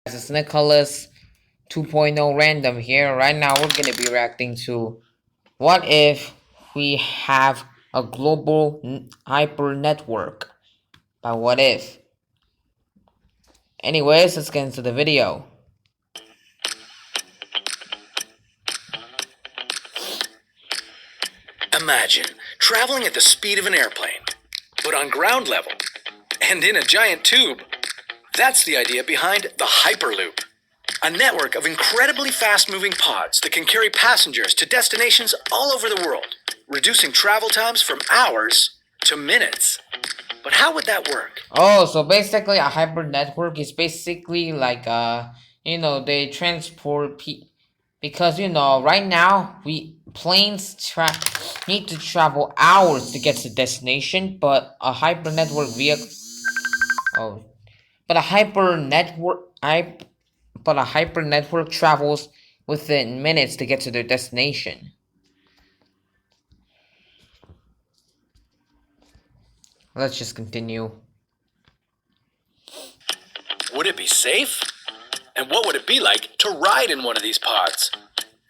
It's Nicholas 2.0 random here. Right now we're gonna be reacting to what if we have a global hyper network by what if. Anyways, let's get into the video. Imagine traveling at the speed of an airplane, but on ground level and in a giant tube. That's the idea behind the hyperloop, a network of incredibly fast-moving pods that can carry passengers to destinations all over the world, reducing travel times from hours to minutes. But how would that work? Oh, so basically a hyper network is basically like they transport because right now planes need to travel hours to get to destination, but a hyper network vehicle oh but a hyper network travels within minutes to get to their destination. Let's just continue. Would it be safe? And what would it be like to ride in one of these pods?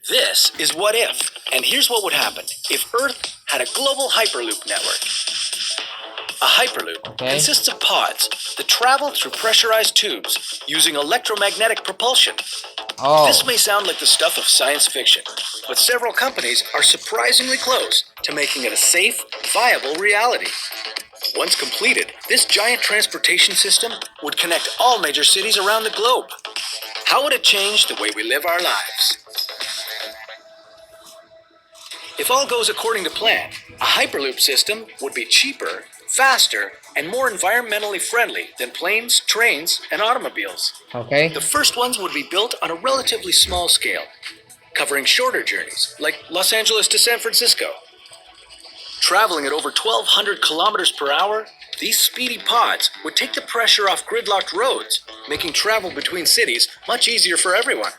This is What If, and here's what would happen if Earth had a global hyperloop network. A hyperloop consists of pods that travel through pressurized tubes using electromagnetic propulsion. This may sound like the stuff of science fiction, but several companies are surprisingly close to making it a safe, viable reality. Once completed, this giant transportation system would connect all major cities around the globe. How would it change the way we live our lives? If all goes according to plan, a hyperloop system would be cheaper, faster, and more environmentally friendly than planes, trains, and automobiles. The first ones would be built on a relatively small scale, covering shorter journeys, like Los Angeles to San Francisco. Traveling at over 1,200 kilometers per hour, these speedy pods would take the pressure off gridlocked roads, making travel between cities much easier for everyone.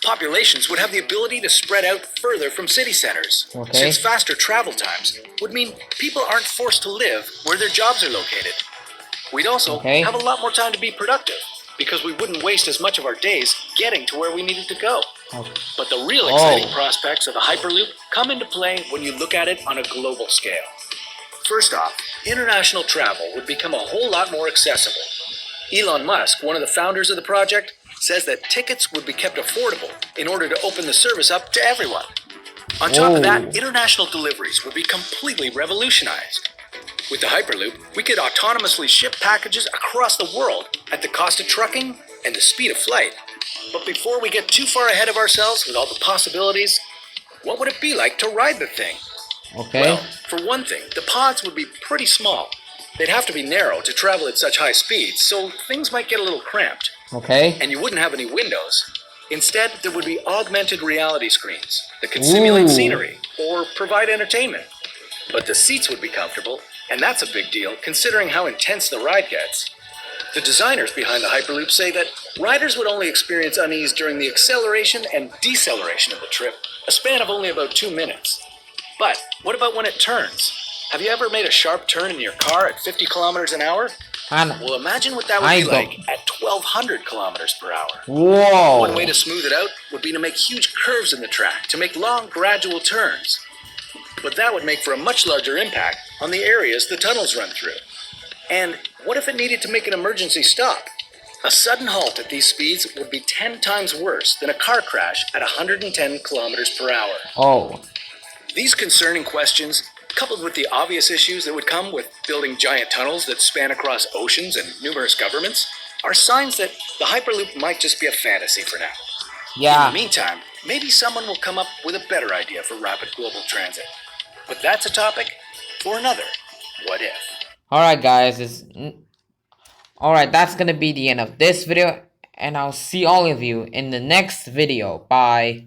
Populations would have the ability to spread out further from city centers, since faster travel times would mean people aren't forced to live where their jobs are located. We'd also have a lot more time to be productive, because we wouldn't waste as much of our days getting to where we needed to go. But the real exciting prospects of the Hyperloop come into play when you look at it on a global scale. First off, international travel would become a whole lot more accessible. Elon Musk, one of the founders of the project, says that tickets would be kept affordable in order to open the service up to everyone. On top of that, international deliveries would be completely revolutionized. With the Hyperloop, we could autonomously ship packages across the world at the cost of trucking and the speed of flight. But before we get too far ahead of ourselves with all the possibilities, what would it be like to ride the thing? Well, for one thing, the pods would be pretty small. They'd have to be narrow to travel at such high speeds, so things might get a little cramped. And you wouldn't have any windows. Instead, there would be augmented reality screens that could simulate scenery or provide entertainment. But the seats would be comfortable, and that's a big deal considering how intense the ride gets. The designers behind the Hyperloop say that riders would only experience unease during the acceleration and deceleration of the trip, a span of only about 2 minutes. But what about when it turns? Have you ever made a sharp turn in your car at 50 kilometers an hour? Well, imagine what that would be like at 1,200 kilometers per hour. One way to smooth it out would be to make huge curves in the track to make long, gradual turns. But that would make for a much larger impact on the areas the tunnels run through. And what if it needed to make an emergency stop? A sudden halt at these speeds would be 10 times worse than a car crash at 110 kilometers per hour. These concerning questions, coupled with the obvious issues that would come with building giant tunnels that span across oceans and numerous governments, are signs that the Hyperloop might just be a fantasy for now. In the meantime, maybe someone will come up with a better idea for rapid global transit. But that's a topic for another What If. Alright guys, alright, that's gonna be the end of this video, and I'll see all of you in the next video. Bye.